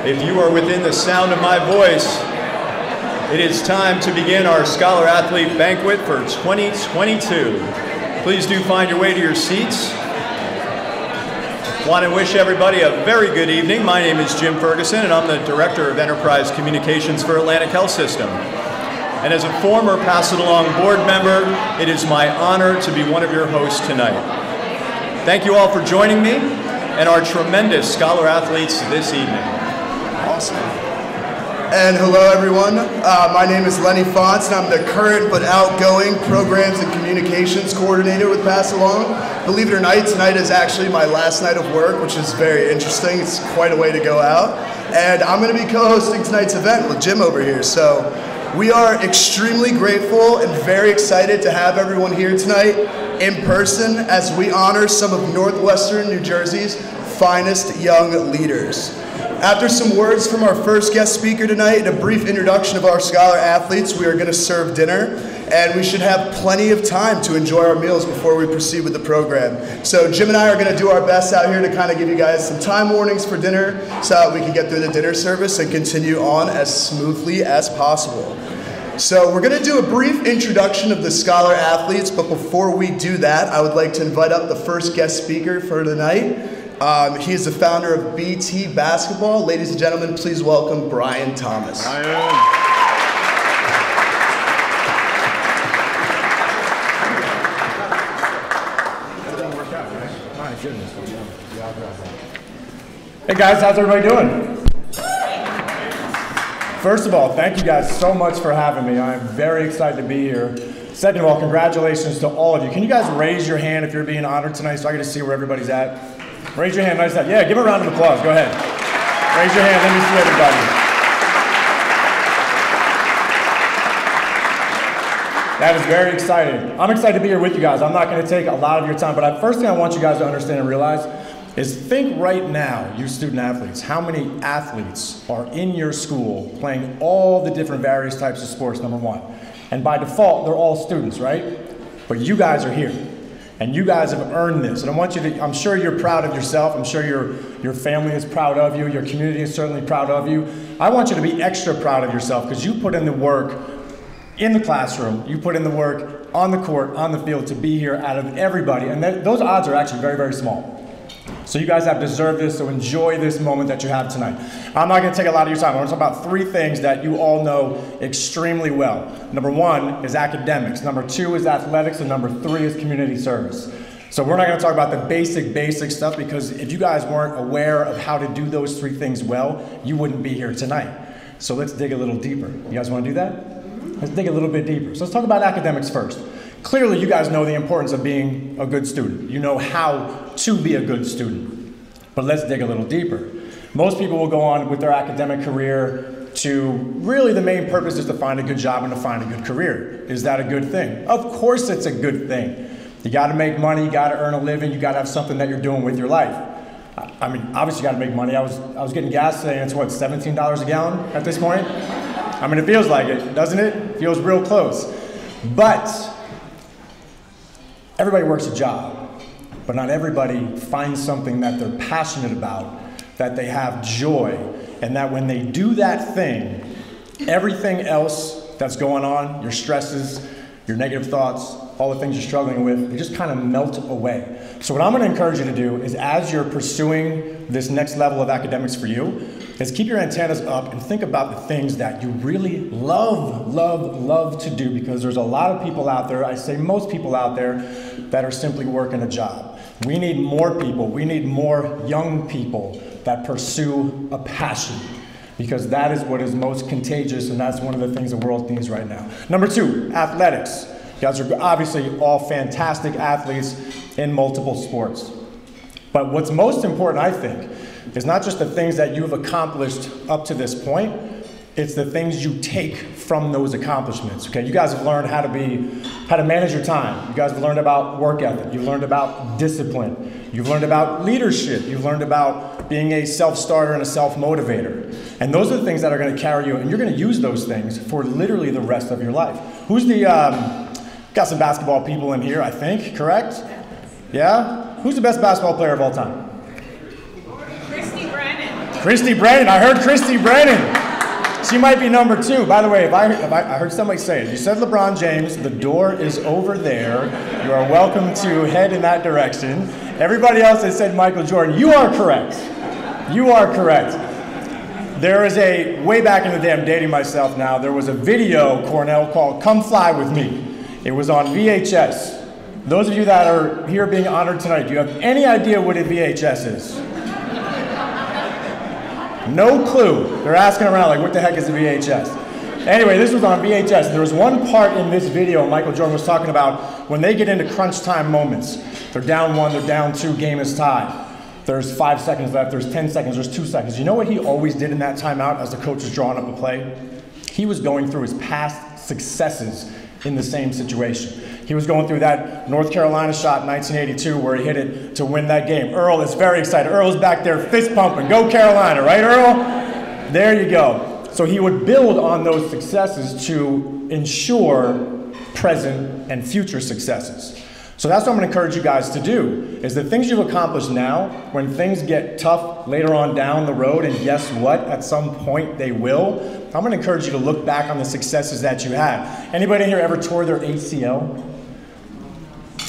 If you are within the sound of my voice, it is time to begin our Scholar Athlete Banquet for 2022. Please do find your way to your seats. Want to wish everybody a very good evening. My name is Jim Ferguson, and I'm the Director of Enterprise Communications for Atlantic Health System. And as a former Pass It Along board member, it is my honor to be one of your hosts tonight. Thank you all for joining me and our tremendous Scholar Athletes this evening. Awesome. And hello, everyone. My name is Lenny Fox, and I'm the current but outgoing Programs and Communications Coordinator with Pass Along. Believe it or not, tonight is actually my last night of work, which is very interesting. It's quite a way to go out. And I'm going to be co-hosting tonight's event with Jim over here. So we are extremely grateful and very excited to have everyone here tonight in person as we honor some of Northwestern New Jersey's finest young leaders. After some words from our first guest speaker tonight and a brief introduction of our Scholar Athletes, we are going to serve dinner, and we should have plenty of time to enjoy our meals before we proceed with the program. So Jim and I are going to do our best out here to kind of give you guys some time warnings for dinner so that we can get through the dinner service and continue on as smoothly as possible. So we're going to do a brief introduction of the Scholar Athletes, but before we do that, I would like to invite up the first guest speaker for tonight. He is the founder of BT Basketball. Ladies and gentlemen, please welcome Brian Thomas. Hey guys, how's everybody doing? First of all, thank you guys so much for having me. I'm very excited to be here. Second of all, congratulations to all of you. Can you guys raise your hand if you're being honored tonight so I get to see where everybody's at? Raise your hand, nice that. Yeah, give a round of applause, go ahead. Raise your hand, let me see everybody. That is very exciting. I'm excited to be here with you guys. I'm not gonna take a lot of your time, but first thing I want you guys to understand and realize is think right now, you student athletes, how many athletes are in your school playing all the different various types of sports, number one. And by default, they're all students, right? But you guys are here. And you guys have earned this, and I want you to, I'm sure you're proud of yourself, I'm sure your family is proud of you, your community is certainly proud of you. I want you to be extra proud of yourself because you put in the work in the classroom, you put in the work on the court, on the field to be here out of everybody, and those odds are actually very, very small. So you guys have deserved this, so enjoy this moment that you have tonight. I'm not gonna take a lot of your time. I wanna talk about three things that you all know extremely well. Number one is academics, number two is athletics, and number three is community service. So we're not gonna talk about the basic stuff because if you guys weren't aware of how to do those three things well, you wouldn't be here tonight. So let's dig a little deeper. You guys wanna do that? Let's dig a little bit deeper. So let's talk about academics first. Clearly, you guys know the importance of being a good student. You know how to be a good student. But let's dig a little deeper. Most people will go on with their academic career to really the main purpose is to find a good job and to find a good career. Is that a good thing? Of course it's a good thing. You gotta make money, you gotta earn a living, you gotta have something that you're doing with your life. I mean, obviously you gotta make money. I was getting gas today and it's what, $17 a gallon at this point? I mean, it feels like it, doesn't it? It feels real close. But everybody works a job, but not everybody finds something that they're passionate about, that they have joy, and that when they do that thing, everything else that's going on, your stresses, your negative thoughts, all the things you're struggling with, they just kind of melt away. So what I'm gonna encourage you to do is as you're pursuing this next level of academics for you, is keep your antennas up and think about the things that you really love to do, because there's a lot of people out there, I say most people out there, that are simply working a job. We need more people, we need more young people that pursue a passion, because that is what is most contagious and that's one of the things the world needs right now. Number two, athletics. You guys are obviously all fantastic athletes in multiple sports. But what's most important, I think, is not just the things that you've accomplished up to this point, it's the things you take from those accomplishments, okay? You guys have learned how to manage your time. You guys have learned about work ethic. You've learned about discipline. You've learned about leadership. You've learned about being a self-starter and a self-motivator. And those are the things that are gonna carry you, and you're gonna use those things for literally the rest of your life. Who's the, got some basketball people in here, I think, correct? Yeah? Who's the best basketball player of all time? Christy Brennan. I heard Christy Brennan. She might be number 2. By the way, if I heard somebody say it, you said LeBron James, the door is over there. You are welcome to head in that direction. Everybody else that said Michael Jordan, you are correct. You are correct. There is way back in the day, I'm dating myself now, there was a video, Cornell, called Come Fly With Me. It was on VHS. Those of you that are here being honored tonight, do you have any idea what a VHS is? No clue. They're asking around like, what the heck is a VHS? Anyway, this was on VHS. There was one part in this video Michael Jordan was talking about when they get into crunch time moments. They're down 1, they're down 2, game is tied. There's 5 seconds left, there's 10 seconds, there's 2 seconds. You know what he always did in that timeout as the coach was drawing up a play? He was going through his past successes in the same situation. He was going through that North Carolina shot in 1982 where he hit it to win that game. Earl is very excited. Earl's back there fist pumping. Go Carolina, right, Earl? There you go. So he would build on those successes to ensure present and future successes. So that's what I'm going to encourage you guys to do, is the things you've accomplished now, when things get tough later on down the road, and guess what, at some point they will, I'm going to encourage you to look back on the successes that you had. Anybody here ever tore their ACL?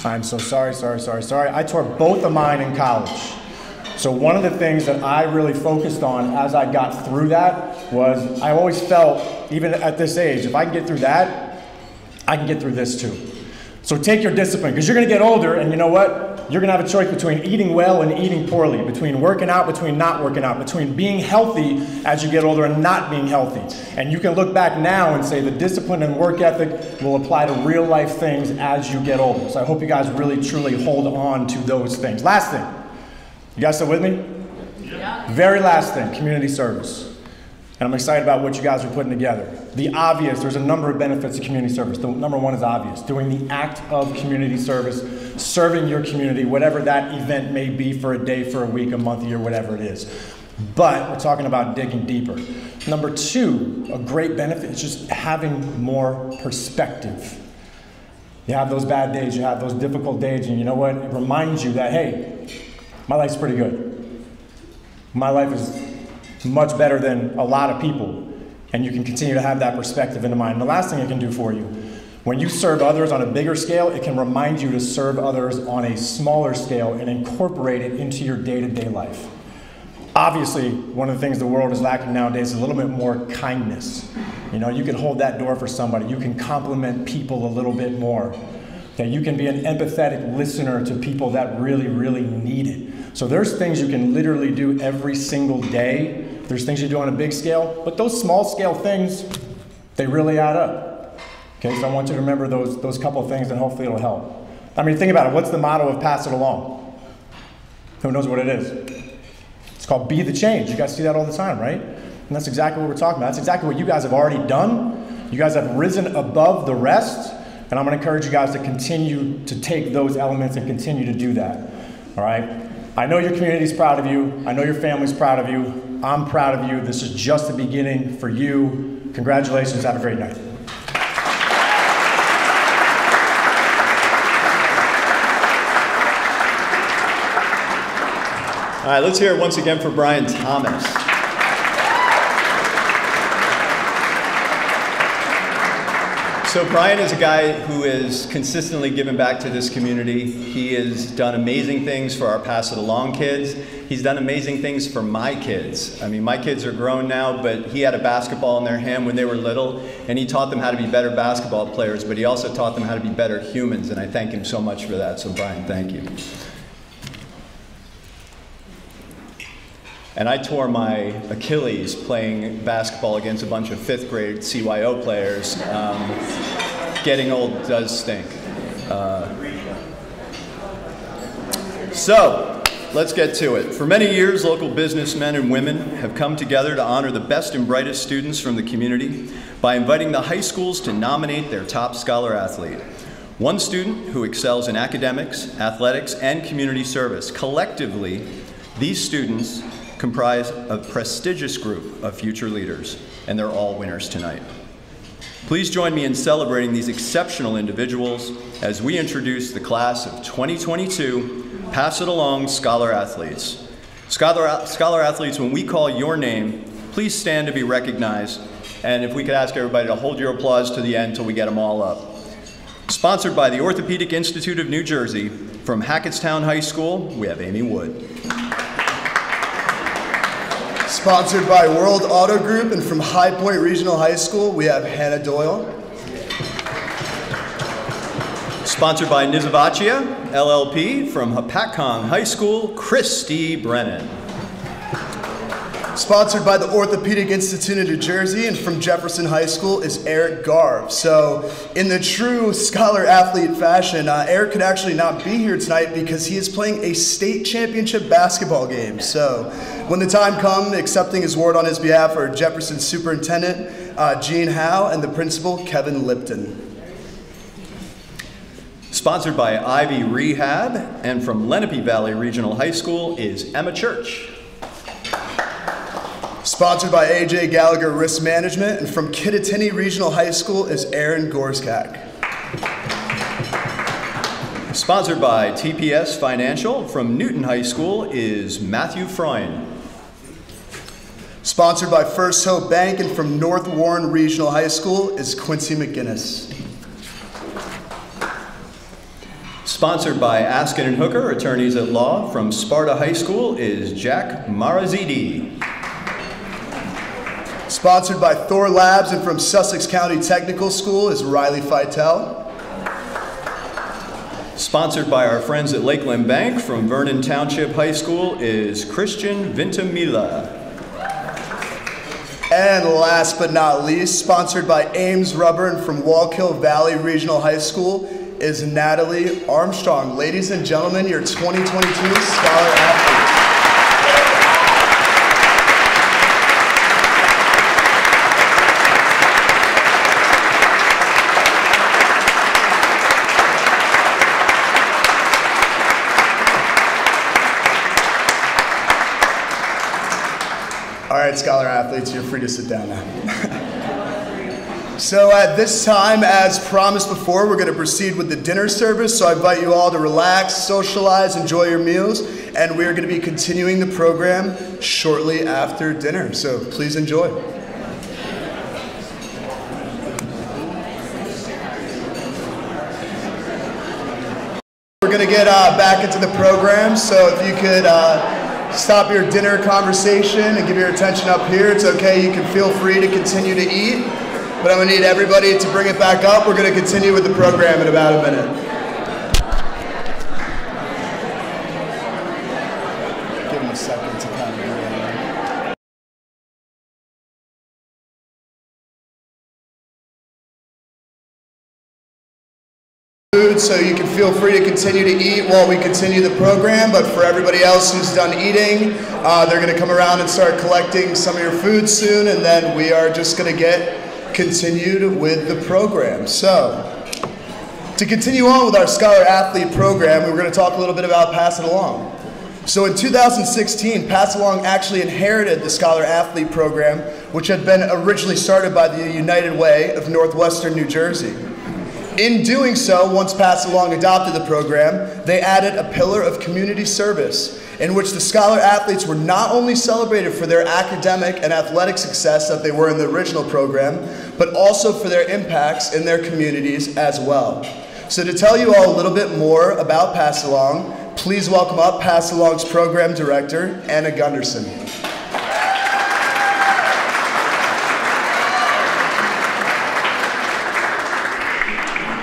I'm so sorry. I tore both of mine in college. So one of the things that I really focused on as I got through that was I always felt, even at this age, if I can get through that, I can get through this too. So take your discipline, because you're going to get older, and you know what? You're going to have a choice between eating well and eating poorly, between working out, between not working out, between being healthy as you get older and not being healthy. And you can look back now and say the discipline and work ethic will apply to real life things as you get older. So I hope you guys really, truly hold on to those things. Last thing. You guys still with me? Yeah. Very last thing, community service. And I'm excited about what you guys are putting together. The obvious, there's a number of benefits to community service. The number one is obvious. Doing the act of community service, serving your community, whatever that event may be for a day, for a week, a month, a year, whatever it is. But we're talking about digging deeper. Number 2, a great benefit is just having more perspective. You have those bad days, you have those difficult days, and you know what? It reminds you that, hey, my life's pretty good. My life is much better than a lot of people, and you can continue to have that perspective in mind. And the last thing it can do for you, when you serve others on a bigger scale, it can remind you to serve others on a smaller scale and incorporate it into your day-to-day life. Obviously, one of the things the world is lacking nowadays is a little bit more kindness. You know, you can hold that door for somebody. You can compliment people a little bit more. Okay, you can be an empathetic listener to people that really, really need it. So there's things you can literally do every single day. There's things you do on a big scale, but those small scale things, they really add up. Okay, so I want you to remember those couple of things, and hopefully it'll help. I mean, think about it. What's the motto of Pass It Along? Who knows what it is? It's called Be the Change. You guys see that all the time, right? And that's exactly what we're talking about. That's exactly what you guys have already done. You guys have risen above the rest, and I'm going to encourage you guys to continue to take those elements and continue to do that. All right? I know your community's proud of you. I know your family's proud of you. I'm proud of you. This is just the beginning for you. Congratulations. Have a great night. All right, let's hear it once again for Brian Thomas. So Brian is a guy who is consistently given back to this community. He has done amazing things for our Pass It Along kids. He's done amazing things for my kids. I mean, my kids are grown now, but he had a basketball in their hand when they were little, and he taught them how to be better basketball players, but he also taught them how to be better humans, and I thank him so much for that. So Brian, thank you. And I tore my Achilles playing basketball against a bunch of 5th grade CYO players. Getting old does stink. So, let's get to it. For many years, local businessmen and women have come together to honor the best and brightest students from the community by inviting the high schools to nominate their top scholar athlete. One student who excels in academics, athletics, and community service. Collectively, these students comprise a prestigious group of future leaders, and they're all winners tonight. Please join me in celebrating these exceptional individuals as we introduce the class of 2022 Pass It Along Scholar Athletes. Scholar athletes, when we call your name, please stand to be recognized. And if we could ask everybody to hold your applause to the end until we get them all up. Sponsored by the Orthopedic Institute of New Jersey, from Hackettstown High School, we have Amy Wood. Sponsored by World Auto Group, and from High Point Regional High School, we have Hannah Doyle. Sponsored by Nizavachia, LLP, from Hapatcong High School, Christy Brennan. Sponsored by the Orthopedic Institute of New Jersey, and from Jefferson High School is Eric Garr. So in the true scholar-athlete fashion, Eric could actually not be here tonight because he is playing a state championship basketball game. So when the time comes, accepting his award on his behalf are Jefferson Superintendent Gene Howe and the Principal Kevin Lipton. Sponsored by Ivy Rehab, and from Lenape Valley Regional High School is Emma Church. Sponsored by AJ Gallagher Risk Management, and from Kittatinny Regional High School is Aaron Gorskak. Sponsored by TPS Financial, from Newton High School is Matthew Freune. Sponsored by First Hope Bank, and from North Warren Regional High School is Quincy McGinnis. Sponsored by Askin and Hooker, attorneys at law, from Sparta High School is Jack Marazidi. Sponsored by Thor Labs, and from Sussex County Technical School is Riley Feitel. Sponsored by our friends at Lakeland Bank, from Vernon Township High School is Christian Vintamila. And last but not least, sponsored by Ames Rubber, and from Wallkill Valley Regional High School is Natalie Armstrong. Ladies and gentlemen, your 2022 Scholar Athletes. All right, Scholar Athletes, you're free to sit down now. So at this time, as promised before, we're going to proceed with the dinner service. So I invite you all to relax, socialize, enjoy your meals, and we're going to be continuing the program shortly after dinner. So please enjoy. We're going to get back into the program. So if you could stop your dinner conversation and give your attention up here, it's okay. You can feel free to continue to eat. But I'm going to need everybody to bring it back up. We're going to continue with the program in about a minute. Give them a second to kind of food, so you can feel free to continue to eat while we continue the program. But for everybody else who's done eating, they're going to come around and start collecting some of your food soon, and then we are just going to get continued with the program. So, to continue on with our Scholar Athlete program, we're going to talk a little bit about Pass It Along. So in 2016, Pass It Along actually inherited the Scholar Athlete program, which had been originally started by the United Way of Northwestern New Jersey. In doing so, once Pass It Along adopted the program, they added a pillar of community service, in which the Scholar Athletes were not only celebrated for their academic and athletic success that they were in the original program, but also for their impacts in their communities as well. So to tell you all a little bit more about Pass It Along, please welcome up Pass It Along's Program Director, Anna Gunderson.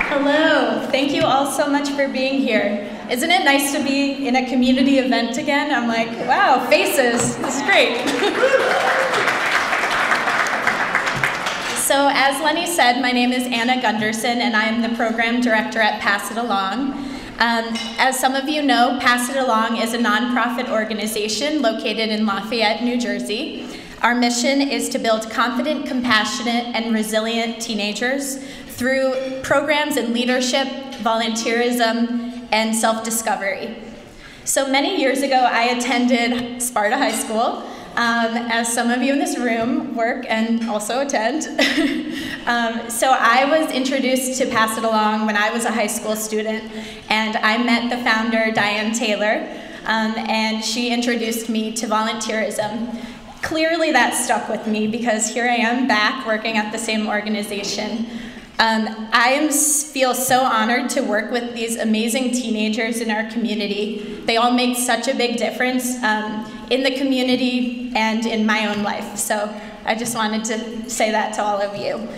Hello, thank you all so much for being here. Isn't it nice to be in a community event again? I'm like, wow, faces, this is great. So as Lenny said, my name is Anna Gunderson, and I am the Program Director at Pass It Along. As some of you know, Pass It Along is a nonprofit organization located in Lafayette, New Jersey. Our mission is to build confident, compassionate, and resilient teenagers through programs in leadership, volunteerism, and self-discovery. So many years ago, I attended Sparta High School, as some of you in this room work and also attend. So I was introduced to Pass It Along when I was a high school student, and I met the founder, Diane Taylor, and she introduced me to volunteerism. Clearly that stuck with me because here I am back working at the same organization. I feel so honored to work with these amazing teenagers in our community. They all make such a big difference in the community and in my own life. So I just wanted to say that to all of you.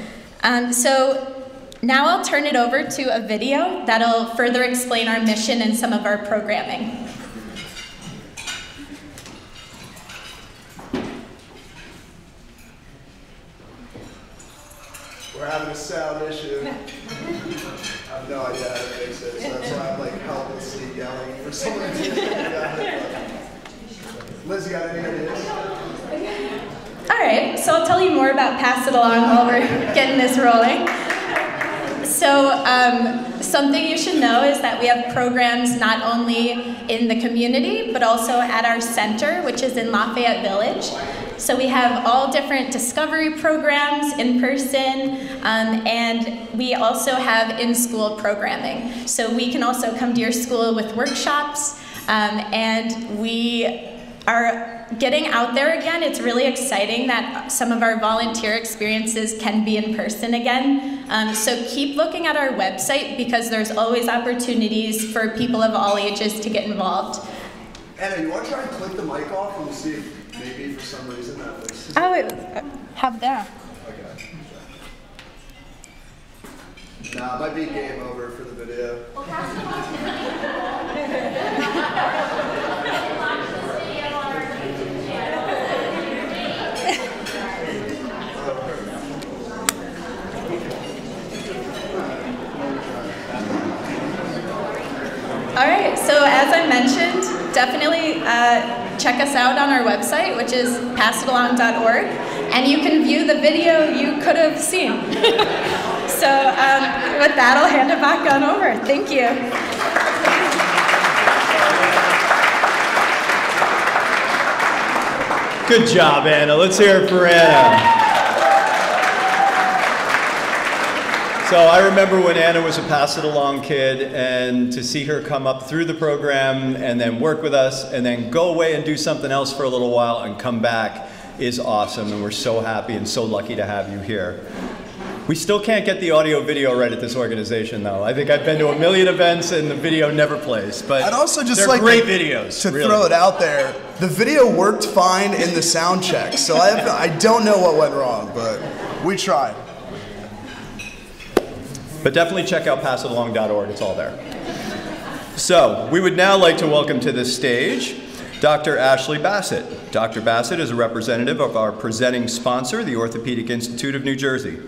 So now I'll turn it over to a video that'll further explain our mission and some of our programming. We're having a sound issue. I have no idea how to fix it, so that's why I'm like helplessly yelling for someone to figure it. Liz, you got any ideas? All right, so I'll tell you more about Pass It Along while we're getting this rolling. So something you should know is that we have programs not only in the community, but also at our center, which is in Lafayette Village. So we have all different discovery programs in person, and we also have in-school programming. So we can also come to your school with workshops, and we are getting out there again. It's really exciting that some of our volunteer experiences can be in person again. So keep looking at our website because there's always opportunities for people of all ages to get involved. Anna, you want to try and click the mic off and we'll see if maybe for some reason that fixes it? Oh, have that. Okay. Nah, it might be game over for the video. All right, so as I mentioned, definitely check us out on our website, which is passitalong.org, and you can view the video you could have seen. So with that, I'll hand it back on over. Thank you. Good job, Anna. Let's hear it for Anna. So I remember when Anna was a Pass It Along kid, and to see her come up through the program and then work with us and then go away and do something else for a little while and come back is awesome, and we're so happy and so lucky to have you here. We still can't get the audio video right at this organization, though. I think I've been to a million events and the video never plays, but I'd also just they're like great videos. To really. throw it out there, the video worked fine in the sound check, so I don't know what went wrong, but we tried. But definitely check out passitalong.org, it's all there. So, we would now like to welcome to the stage Dr. Ashley Bassett. Dr. Bassett is a representative of our presenting sponsor, the Orthopedic Institute of New Jersey.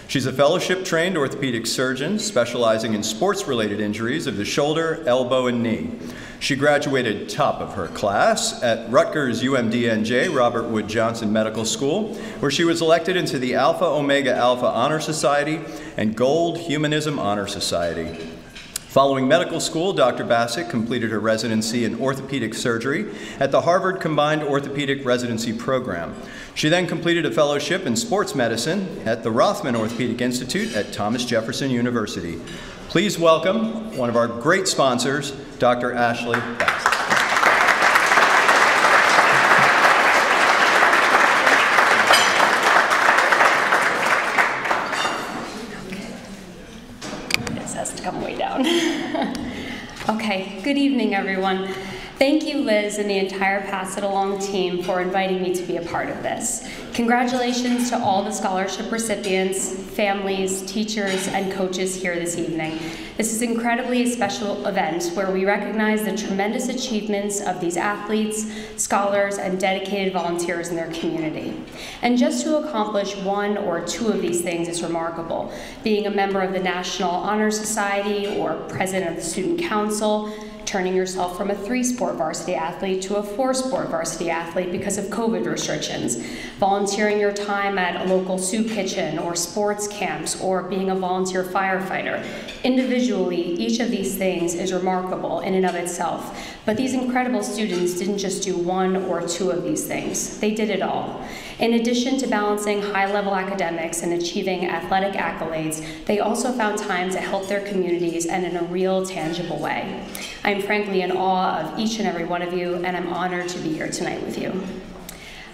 She's a fellowship-trained orthopedic surgeon specializing in sports-related injuries of the shoulder, elbow, and knee. She graduated top of her class at Rutgers UMDNJ Robert Wood Johnson Medical School, where she was elected into the Alpha Omega Alpha Honor Society and Gold Humanism Honor Society. Following medical school, Dr. Bassett completed her residency in orthopedic surgery at the Harvard Combined Orthopedic Residency Program. She then completed a fellowship in sports medicine at the Rothman Orthopedic Institute at Thomas Jefferson University. Please welcome one of our great sponsors, Dr. Ashley Bassett. Come way down. Okay, good evening, everyone. Thank you, Liz, and the entire Pass It Along team for inviting me to be a part of this. Congratulations to all the scholarship recipients, families, teachers, and coaches here this evening. This is incredibly a special event where we recognize the tremendous achievements of these athletes, scholars, and dedicated volunteers in their community. And just to accomplish one or two of these things is remarkable. Being a member of the National Honor Society or president of the Student Council, turning yourself from a 3-sport varsity athlete to a 4-sport varsity athlete because of COVID restrictions, volunteering your time at a local soup kitchen or sports camps, or being a volunteer firefighter. Individually, each of these things is remarkable in and of itself, but these incredible students didn't just do one or two of these things, they did it all. In addition to balancing high-level academics and achieving athletic accolades, they also found time to help their communities and in a real, tangible way. I'm frankly in awe of each and every one of you, and I'm honored to be here tonight with you.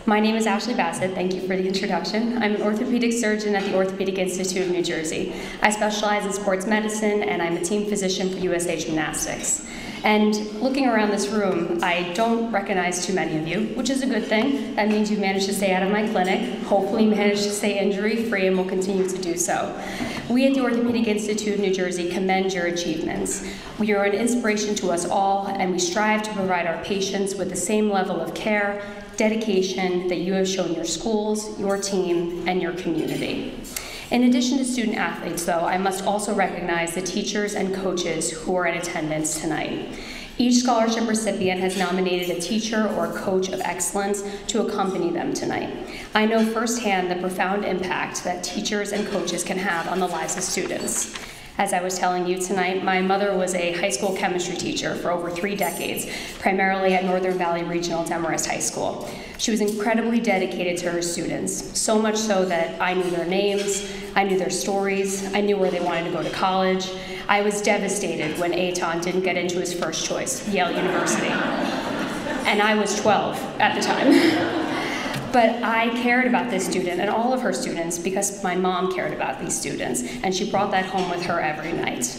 My name is Ashley Bassett. Thank you for the introduction. I'm an orthopedic surgeon at the Orthopedic Institute of New Jersey. I specialize in sports medicine, and I'm a team physician for USA Gymnastics. And looking around this room, I don't recognize too many of you, which is a good thing. That means you've managed to stay out of my clinic, hopefully managed to stay injury-free, and will continue to do so. We at the Orthopedic Institute of New Jersey commend your achievements. We are an inspiration to us all, and we strive to provide our patients with the same level of care, dedication that you have shown your schools, your team, and your community. In addition to student athletes, though, I must also recognize the teachers and coaches who are in attendance tonight. Each scholarship recipient has nominated a teacher or coach of excellence to accompany them tonight. I know firsthand the profound impact that teachers and coaches can have on the lives of students. As I was telling you tonight, my mother was a high school chemistry teacher for over 3 decades, primarily at Northern Valley Regional Demarest High School. She was incredibly dedicated to her students, so much so that I knew their names, I knew their stories, I knew where they wanted to go to college. I was devastated when Eitan didn't get into his first choice, Yale University. And I was 12 at the time. But I cared about this student and all of her students because my mom cared about these students, and she brought that home with her every night.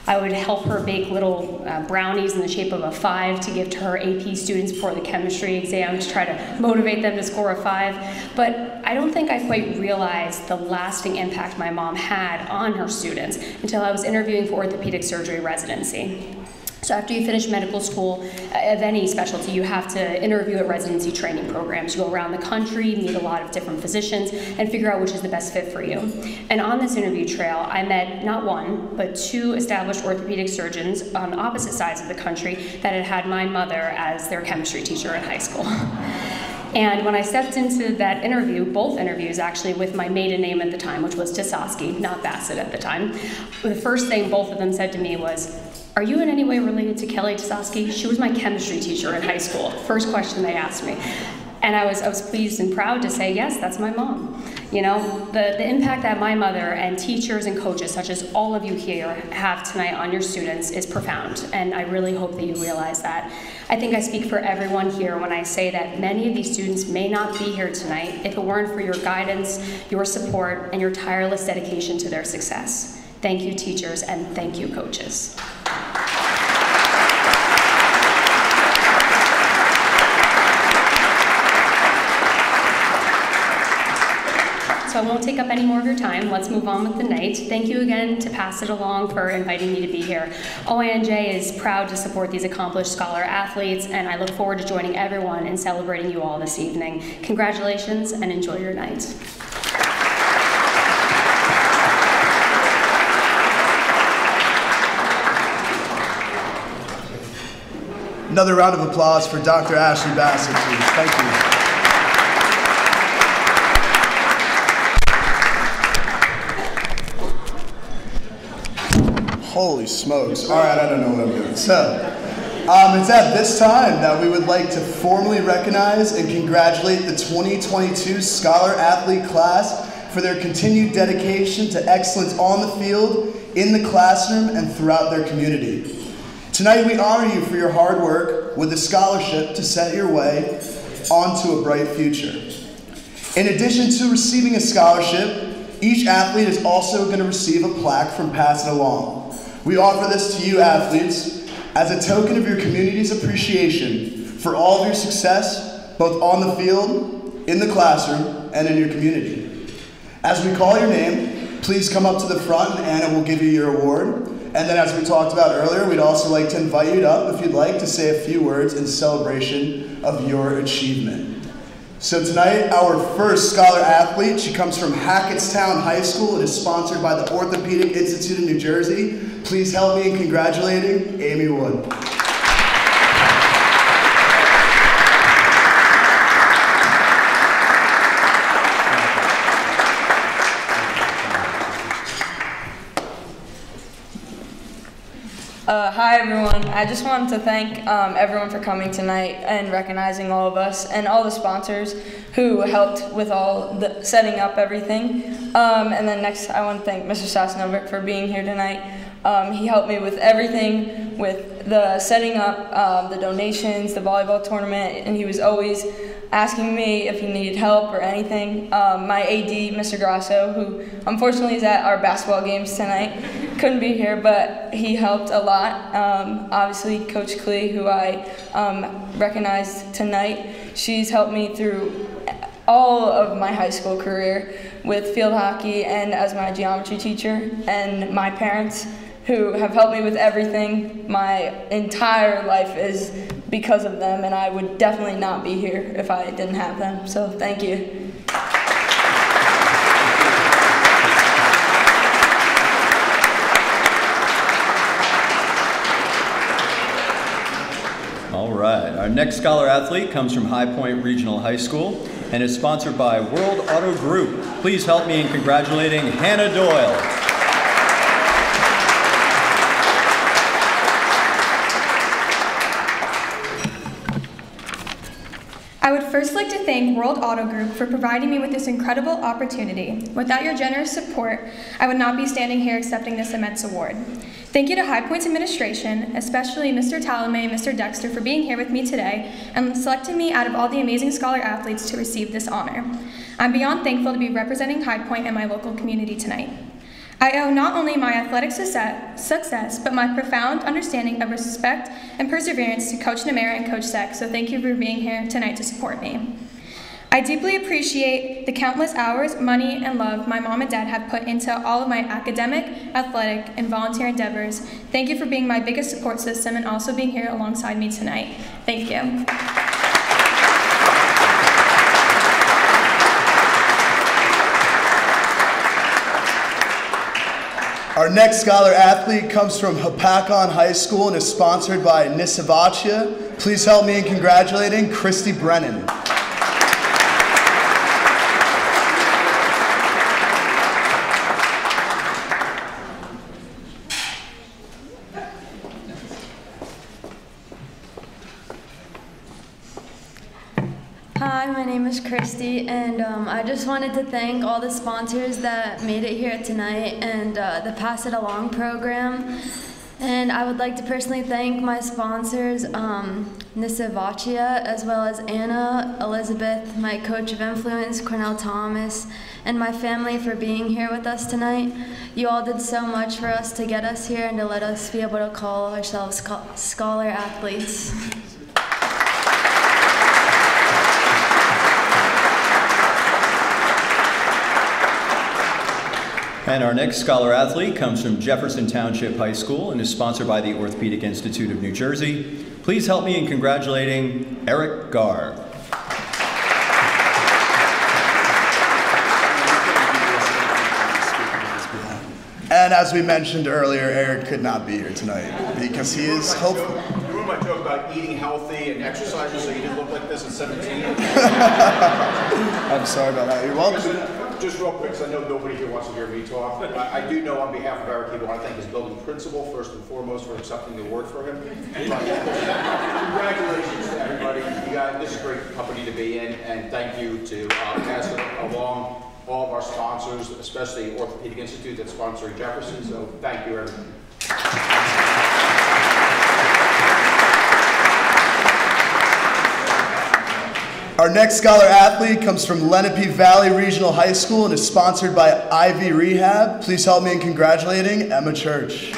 I would help her bake little brownies in the shape of a 5 to give to her AP students before the chemistry exam to try to motivate them to score a 5. But I don't think I quite realized the lasting impact my mom had on her students until I was interviewing for orthopedic surgery residency. So after you finish medical school of any specialty, you have to interview at residency training programs. You go around the country, meet a lot of different physicians, and figure out which is the best fit for you. And on this interview trail, I met not 1, but 2 established orthopedic surgeons on opposite sides of the country that had had my mother as their chemistry teacher in high school. And when I stepped into that interview, both interviews actually with my maiden name at the time, which was Tasosky, not Bassett at the time, the first thing both of them said to me was, "Are you in any way related to Kelly Tasosky? She was my chemistry teacher in high school." First question they asked me. And I was pleased and proud to say, yes, that's my mom. You know, the impact that my mother and teachers and coaches, such as all of you here, have tonight on your students is profound, and I really hope that you realize that. I think I speak for everyone here when I say that many of these students may not be here tonight if it weren't for your guidance, your support, and your tireless dedication to their success. Thank you, teachers, and thank you, coaches. So I won't take up any more of your time. Let's move on with the night. Thank you again to Pass It Along for inviting me to be here. OINJ is proud to support these accomplished scholar athletes, and I look forward to joining everyone in celebrating you all this evening. Congratulations and enjoy your night. Another round of applause for Dr. Ashley Bassett, please. Thank you. Holy smokes. All right, I don't know what I'm doing. So, it's at this time that we would like to formally recognize and congratulate the 2022 Scholar Athlete class for their continued dedication to excellence on the field, in the classroom, and throughout their community. Tonight we honor you for your hard work with a scholarship to set your way onto a bright future. In addition to receiving a scholarship, each athlete is also going to receive a plaque from Pass It Along. We offer this to you athletes as a token of your community's appreciation for all of your success, both on the field, in the classroom, and in your community. As we call your name, please come up to the front and Anna will give you your award. And then as we talked about earlier, we'd also like to invite you up if you'd like to say a few words in celebration of your achievement. So tonight, our first scholar athlete, she comes from Hackettstown High School. It is sponsored by the Orthopedic Institute of New Jersey. Please help me in congratulating Amy Wood. Hi everyone, I just wanted to thank everyone for coming tonight and recognizing all of us and all the sponsors who helped with all the setting up everything. And then next I want to thank Mr. Sosnovic for being here tonight. He helped me with everything, with the setting up, the donations, the volleyball tournament, and he was always asking me if he needed help or anything. My AD, Mr. Grasso, who unfortunately is at our basketball games tonight, couldn't be here, but he helped a lot. Obviously, Coach Klee, who I recognized tonight, she's helped me through all of my high school career with field hockey and as my geometry teacher, and my parents, who have helped me with everything. My entire life is because of them, and I would definitely not be here if I didn't have them, so thank you. All right, our next Scholar Athlete comes from High Point Regional High School and is sponsored by World Auto Group. Please help me in congratulating Hannah Doyle. I would first like to thank World Auto Group for providing me with this incredible opportunity. Without your generous support, I would not be standing here accepting this immense award. Thank you to High Point's administration, especially Mr. Talamay and Mr. Dexter, for being here with me today and selecting me out of all the amazing Scholar athletes to receive this honor. I'm beyond thankful to be representing High Point and my local community tonight. I owe not only my athletic success, but my profound understanding of respect and perseverance to Coach Namera and Coach Seck, so thank you for being here tonight to support me. I deeply appreciate the countless hours, money, and love my mom and dad have put into all of my academic, athletic, and volunteer endeavors. Thank you for being my biggest support system and also being here alongside me tonight. Thank you. Our next Scholar Athlete comes from Hapakon High School and is sponsored by Nisavacha. Please help me in congratulating Christy Brennan. Hi, my name is Christy, and I just wanted to thank all the sponsors that made it here tonight and the Pass It Along program. And I would like to personally thank my sponsors, Nisavacha, as well as Anna, Elizabeth, my coach of influence, Cornell Thomas, and my family for being here with us tonight. You all did so much for us to get us here and to let us be able to call ourselves Scholar athletes. And our next Scholar Athlete comes from Jefferson Township High School and is sponsored by the Orthopedic Institute of New Jersey. Please help me in congratulating Eric Garr. And as we mentioned earlier, Eric could not be here tonight because he is hopeful. You remember my joke about eating healthy and exercising so you didn't look like this at 17? I'm sorry about that. You're welcome. Just real quick, because I know nobody here wants to hear me talk. I do know on behalf of Eric, I want to thank his building principal, first and foremost, for accepting the award for him. Congratulations to everybody. This is a great company to be in, and thank you to pass it along all of our sponsors, especially Orthopedic Institute that's sponsoring Jefferson, so thank you, everybody. Our next Scholar Athlete comes from Lenape Valley Regional High School and is sponsored by Ivy Rehab. Please help me in congratulating Emma Church.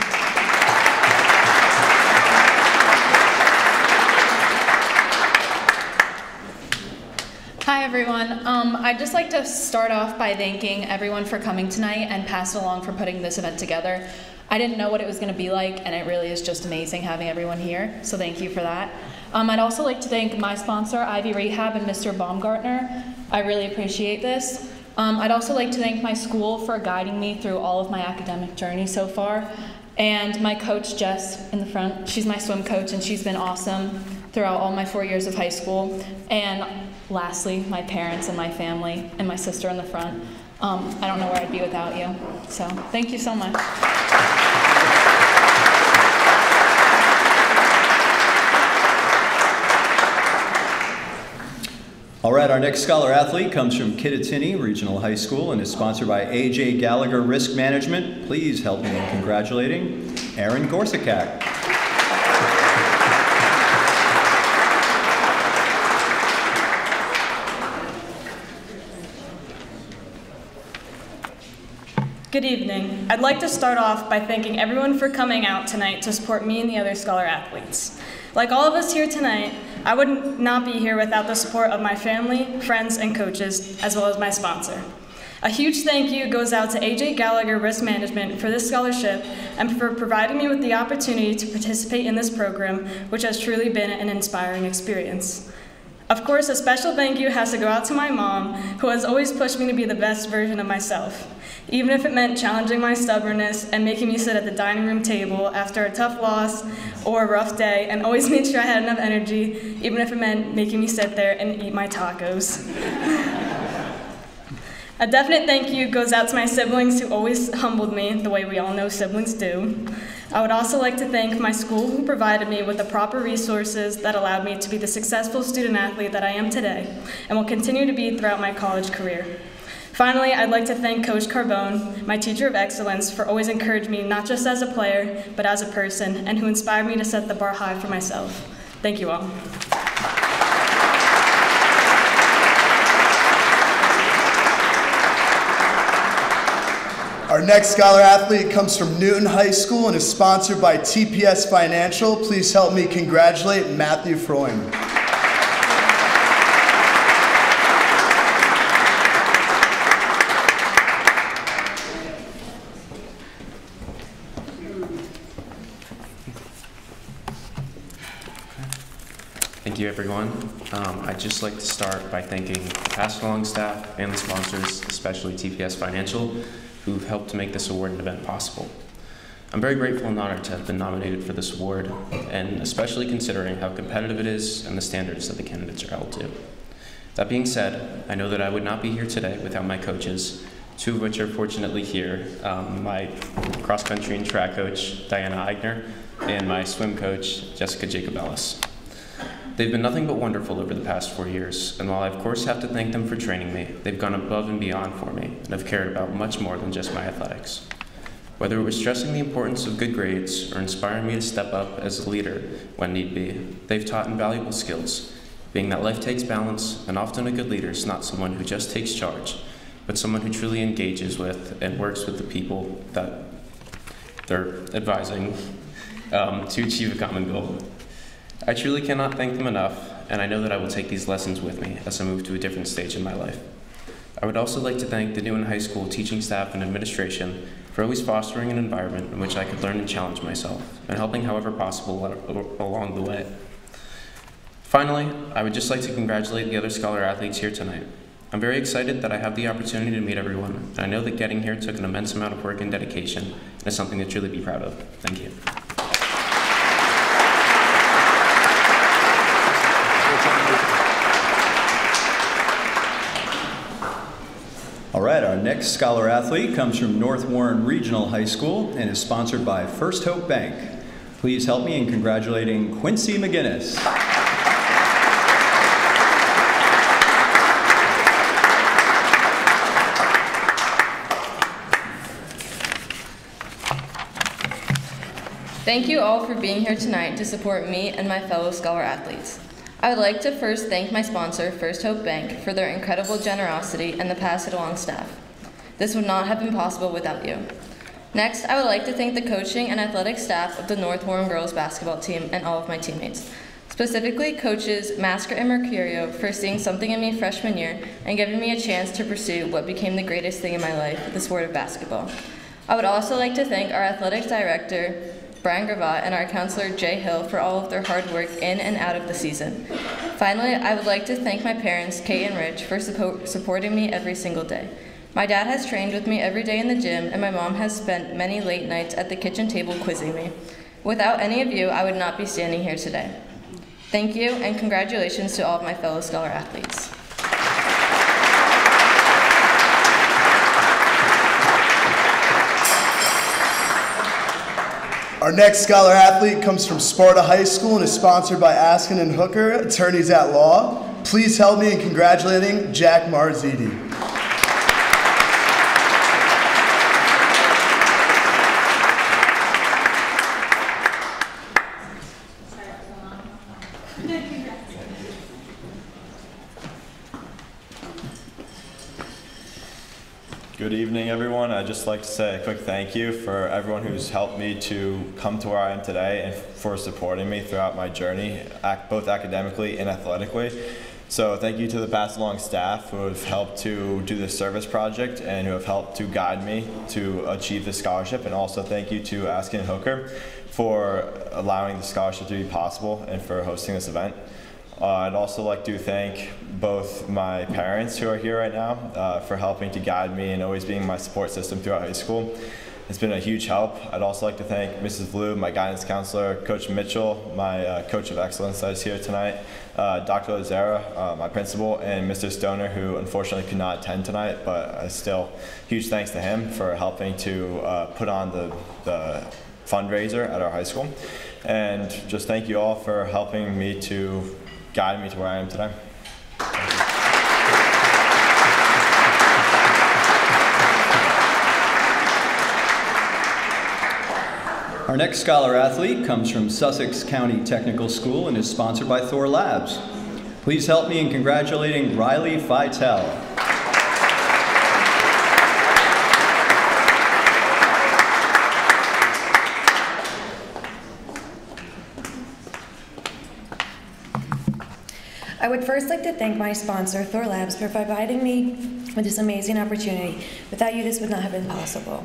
Hi everyone. I'd just like to start off by thanking everyone for coming tonight and Pass It Along for putting this event together. I didn't know what it was going to be like, and it really is just amazing having everyone here, so thank you for that. I'd also like to thank my sponsor, Ivy Rehab, and Mr. Baumgartner. I really appreciate this. I'd also like to thank my school for guiding me through all of my academic journey so far, and my coach, Jess, in the front. She's my swim coach, and she's been awesome throughout all my 4 years of high school. And lastly, my parents and my family, and my sister in the front. I don't know where I'd be without you, so thank you so much. All right, our next Scholar Athlete comes from Kittatinny Regional High School and is sponsored by A.J. Gallagher Risk Management. Please help me in congratulating Aaron Gorsakak. Good evening. I'd like to start off by thanking everyone for coming out tonight to support me and the other Scholar athletes. Like all of us here tonight, I would not be here without the support of my family, friends, and coaches, as well as my sponsor. A huge thank you goes out to AJ Gallagher Risk Management for this scholarship and for providing me with the opportunity to participate in this program, which has truly been an inspiring experience. Of course, a special thank you has to go out to my mom, who has always pushed me to be the best version of myself, even if it meant challenging my stubbornness and making me sit at the dining room table after a tough loss or a rough day, and always made sure I had enough energy, even if it meant making me sit there and eat my tacos. A definite thank you goes out to my siblings who always humbled me, the way we all know siblings do. I would also like to thank my school who provided me with the proper resources that allowed me to be the successful student athlete that I am today, and will continue to be throughout my college career. Finally, I'd like to thank Coach Carbone, my teacher of excellence, for always encouraging me not just as a player, but as a person, and who inspired me to set the bar high for myself. Thank you all. Our next Scholar athlete comes from Newton High School and is sponsored by TPS Financial. Please help me congratulate Matthew Freune. Thank you, everyone. I'd just like to start by thanking the Pass It Along staff and the sponsors, especially TPS Financial, who've helped to make this award and event possible. I'm very grateful and honored to have been nominated for this award, and especially considering how competitive it is and the standards that the candidates are held to. That being said, I know that I would not be here today without my coaches, two of which are fortunately here, my cross-country and track coach, Diana Eigner, and my swim coach, Jessica Jacobellis. They've been nothing but wonderful over the past 4 years, and while I of course have to thank them for training me, they've gone above and beyond for me and have cared about much more than just my athletics. Whether it was stressing the importance of good grades or inspiring me to step up as a leader when need be, they've taught invaluable skills, being that life takes balance, and often a good leader is not someone who just takes charge, but someone who truly engages with and works with the people that they're advising to achieve a common goal. I truly cannot thank them enough, and I know that I will take these lessons with me as I move to a different stage in my life. I would also like to thank the Newton High School teaching staff and administration for always fostering an environment in which I could learn and challenge myself, and helping however possible along the way. Finally, I would just like to congratulate the other Scholar athletes here tonight. I'm very excited that I have the opportunity to meet everyone, and I know that getting here took an immense amount of work and dedication, and is something to truly be proud of. Thank you. All right, our next Scholar athlete comes from North Warren Regional High School and is sponsored by First Hope Bank. Please help me in congratulating Quincy McGinnis. Thank you all for being here tonight to support me and my fellow Scholar athletes. I would like to first thank my sponsor, First Hope Bank, for their incredible generosity and the Pass It Along staff. This would not have been possible without you. Next, I would like to thank the coaching and athletic staff of the North Warren girls basketball team and all of my teammates. Specifically, coaches Masker and Mercurio for seeing something in me freshman year and giving me a chance to pursue what became the greatest thing in my life, the sport of basketball. I would also like to thank our athletics director, Brian Gravatt, and our counselor, Jay Hill, for all of their hard work in and out of the season. Finally, I would like to thank my parents, Kate and Rich, for supporting me every single day. My dad has trained with me every day in the gym, and my mom has spent many late nights at the kitchen table quizzing me. Without any of you, I would not be standing here today. Thank you, and congratulations to all of my fellow Scholar athletes. Our next Scholar athlete comes from Sparta High School and is sponsored by Askin and Hooker, attorneys at law. Please help me in congratulating Jack Marzidi. Good evening, everyone. I'd just like to say a quick thank you for everyone who's helped me to come to where I am today and for supporting me throughout my journey, both academically and athletically. So thank you to the Pass Along staff who have helped to do this service project and who have helped to guide me to achieve this scholarship. And also thank you to Askin and Hooker for allowing the scholarship to be possible and for hosting this event. I'd also like to thank both my parents who are here right now for helping to guide me and always being my support system throughout high school. It's been a huge help. I'd also like to thank Mrs. Blue, my guidance counselor, Coach Mitchell, my coach of excellence that is here tonight, Dr. Lazara, my principal, and Mr. Stoner, who unfortunately could not attend tonight, but still huge thanks to him for helping to put on the fundraiser at our high school. And just thank you all for helping me to guide me to where I am today. Our next Scholar Athlete comes from Sussex County Technical School and is sponsored by Thor Labs. Please help me in congratulating Riley Feitel. I would first like to thank my sponsor, Thor Labs, for providing me with this amazing opportunity. Without you, this would not have been possible.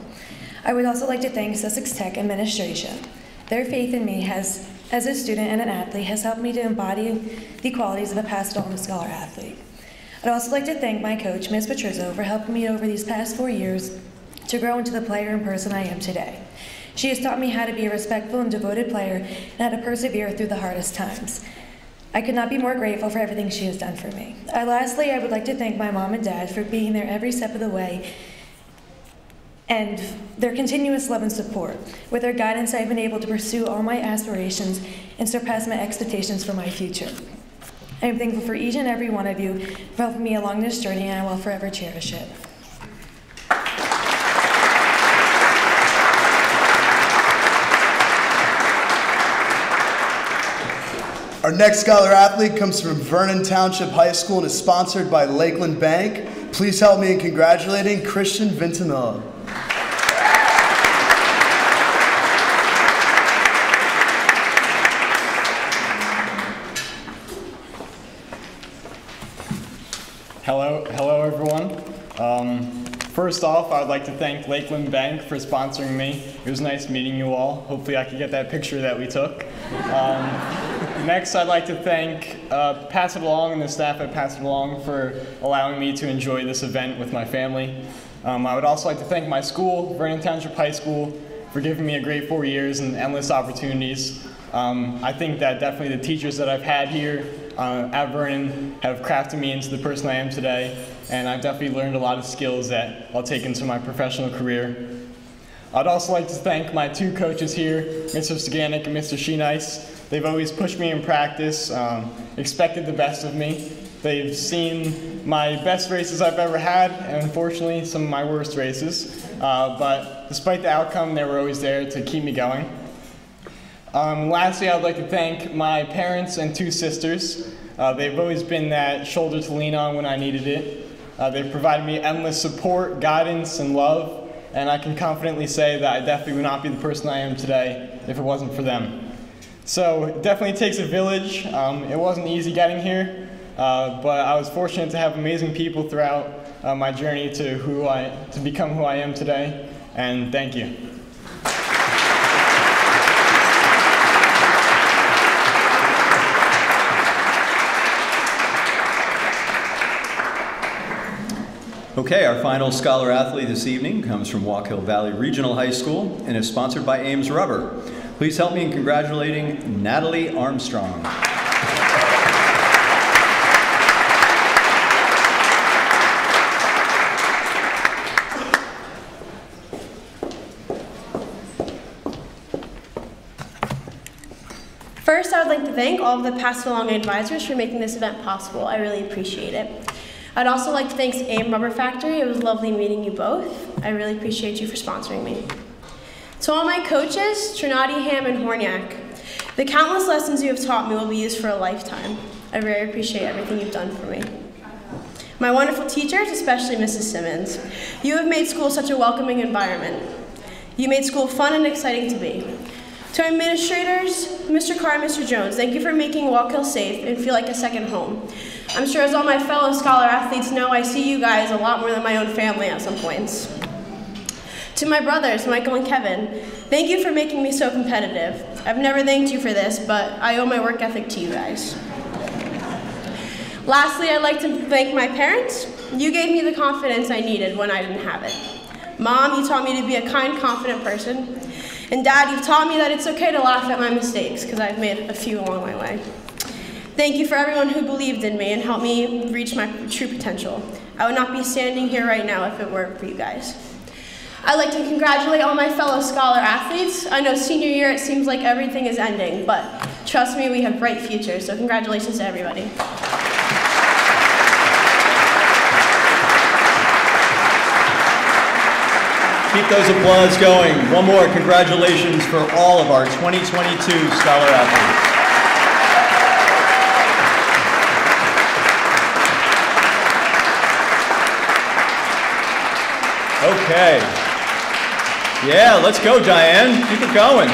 I would also like to thank Sussex Tech administration. Their faith in me as a student and an athlete has helped me to embody the qualities of a Pass It Along Scholar athlete. I'd also like to thank my coach, Ms. Petrizzo, for helping me over these past 4 years to grow into the player and person I am today. She has taught me how to be a respectful and devoted player and how to persevere through the hardest times. I could not be more grateful for everything she has done for me. Lastly, I would like to thank my mom and dad for being there every step of the way and their continuous love and support. With their guidance, I've been able to pursue all my aspirations and surpass my expectations for my future. I am thankful for each and every one of you for helping me along this journey, and I will forever cherish it. Our next Scholar Athlete comes from Vernon Township High School and is sponsored by Lakeland Bank. Please help me in congratulating Christian Vintimilla. Hello everyone. First off, I would like to thank Lakeland Bank for sponsoring me. It was nice meeting you all. Hopefully I could get that picture that we took. Next, I'd like to thank Pass It Along and the staff at Pass It Along for allowing me to enjoy this event with my family. I would also like to thank my school, Vernon Township High School, for giving me a great 4 years and endless opportunities. I think that definitely the teachers that I've had here at Vernon have crafted me into the person I am today, and I've definitely learned a lot of skills that I'll take into my professional career. I'd also like to thank my two coaches here, Mr. Staganik and Mr. Sheenice. They've always pushed me in practice, expected the best of me. They've seen my best races I've ever had, and unfortunately some of my worst races. But despite the outcome, they were always there to keep me going. Lastly, I'd like to thank my parents and two sisters. They've always been that shoulder to lean on when I needed it. They've provided me endless support, guidance, and love, and I can confidently say that I definitely would not be the person I am today if it wasn't for them. So it definitely takes a village. It wasn't easy getting here, but I was fortunate to have amazing people throughout my journey to become who I am today, and thank you. Okay, our final Scholar Athlete this evening comes from Walk Hill Valley Regional High School and is sponsored by Ames Rubber. Please help me in congratulating Natalie Armstrong. First, I would like to thank all of the Pass It Along advisors for making this event possible. I really appreciate it. I'd also like to thank AIM Rubber Factory. It was lovely meeting you both. I really appreciate you for sponsoring me. To all my coaches, Trinati, Ham, and Horniak, the countless lessons you have taught me will be used for a lifetime. I very appreciate everything you've done for me. My wonderful teachers, especially Mrs. Simmons. You have made school such a welcoming environment. You made school fun and exciting to be. To our administrators, Mr. Carr and Mr. Jones, thank you for making Walk Hill safe and feel like a second home. I'm sure as all my fellow Scholar athletes know, I see you guys a lot more than my own family at some points. To my brothers, Michael and Kevin, thank you for making me so competitive. I've never thanked you for this, but I owe my work ethic to you guys. Lastly, I'd like to thank my parents. You gave me the confidence I needed when I didn't have it. Mom, you taught me to be a kind, confident person. And Dad, you've taught me that it's okay to laugh at my mistakes, because I've made a few along my way. Thank you for everyone who believed in me and helped me reach my true potential. I would not be standing here right now if it weren't for you guys. I'd like to congratulate all my fellow Scholar athletes. I know senior year, it seems like everything is ending, but trust me, we have bright futures, so congratulations to everybody. Keep those applause going. One more congratulations for all of our 2022 Scholar athletes. Okay. Yeah, let's go, Diane. Keep it going.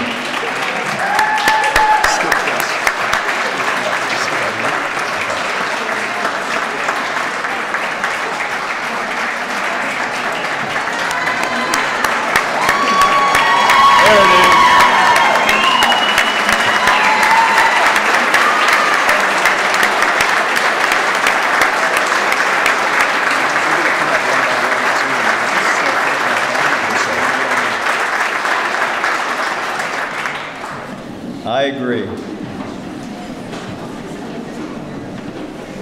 I agree.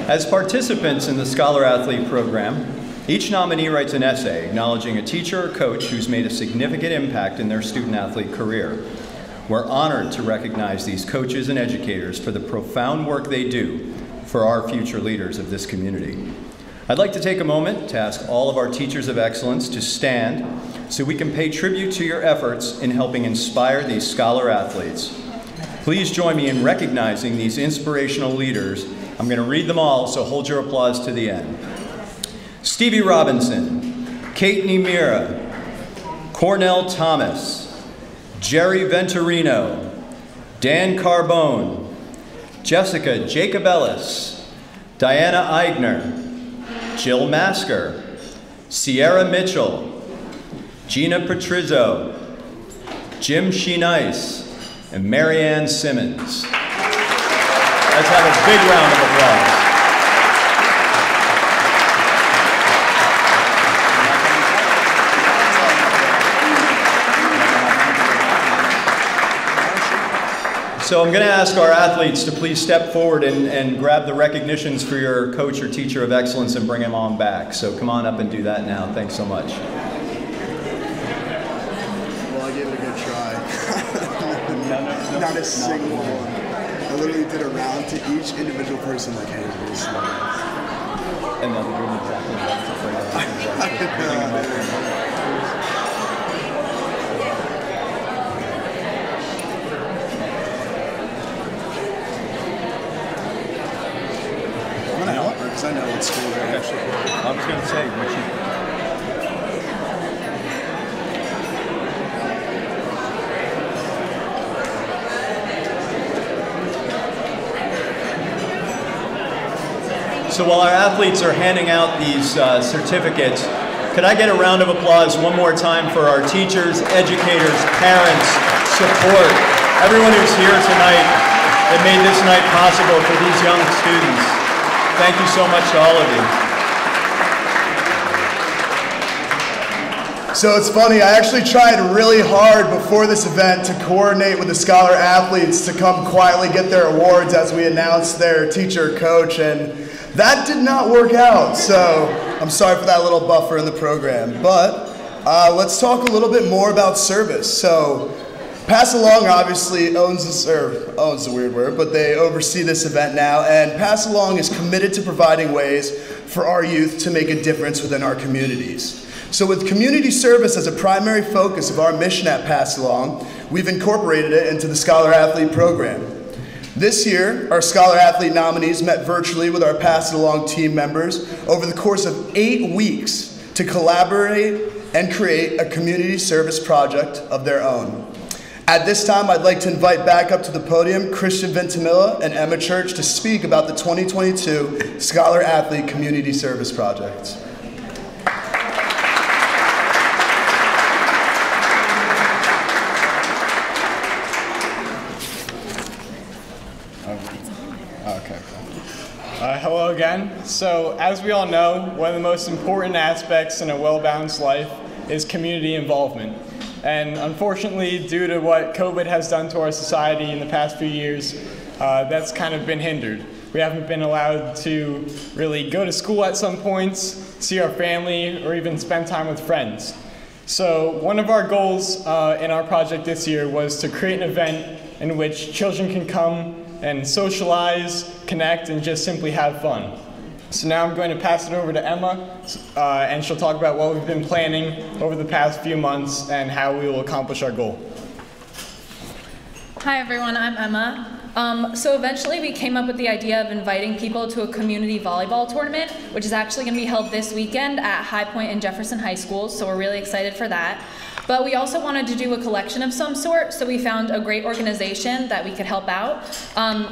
As participants in the Scholar Athlete program, each nominee writes an essay acknowledging a teacher or coach who's made a significant impact in their student-athlete career. We're honored to recognize these coaches and educators for the profound work they do for our future leaders of this community. I'd like to take a moment to ask all of our teachers of excellence to stand so we can pay tribute to your efforts in helping inspire these Scholar athletes. Please join me in recognizing these inspirational leaders. I'm going to read them all, so hold your applause to the end. Stevie Robinson, Kate Nemira, Cornell Thomas, Jerry Venturino, Dan Carbone, Jessica Jacobellis, Diana Eigner, Jill Masker, Sierra Mitchell, Gina Patrizzo, Jim Sheenice, and Marianne Simmons. Let's have a big round of applause. So I'm going to ask our athletes to please step forward and grab the recognitions for your coach or teacher of excellence and bring them on back. So come on up and do that now. Thanks so much. Well, I gave it a good try. Not a single one. I literally did a round to each individual person, like, hey, this is nice. And then we're doing exactly I'm going to help her because I know what school they're actually. I was going to say, what you... So while our athletes are handing out these certificates, could I get a round of applause one more time for our teachers, educators, parents, support, everyone who's here tonight that made this night possible for these young students. Thank you so much to all of you. So it's funny, I actually tried really hard before this event to coordinate with the Scholar athletes to come quietly get their awards as we announced their teacher coach, and that did not work out, so I'm sorry for that little buffer in the program. But let's talk a little bit more about service. So Pass Along obviously owns is a weird word, but they oversee this event now, and Pass Along is committed to providing ways for our youth to make a difference within our communities. So with community service as a primary focus of our mission at Pass Along, we've incorporated it into the Scholar Athlete program. This year, our Scholar Athlete nominees met virtually with our Pass It Along team members over the course of 8 weeks to collaborate and create a community service project of their own. At this time, I'd like to invite back up to the podium Christian Ventimilla and Emma Church to speak about the 2022 Scholar Athlete Community Service Project. Hello again. So, as we all know, one of the most important aspects in a well-balanced life is community involvement. And unfortunately, due to what COVID has done to our society in the past few years, that's kind of been hindered. We haven't been allowed to really go to school at some points, see our family, or even spend time with friends. So one of our goals in our project this year was to create an event in which children can come and socialize, connect, and just simply have fun. So now I'm going to pass it over to Emma, and she'll talk about what we've been planning over the past few months and how we will accomplish our goal. Hi everyone, I'm Emma. So eventually we came up with the idea of inviting people to a community volleyball tournament, which is actually going to be held this weekend at High Point and Jefferson High Schools, so we're really excited for that. But we also wanted to do a collection of some sort, so we found a great organization that we could help out.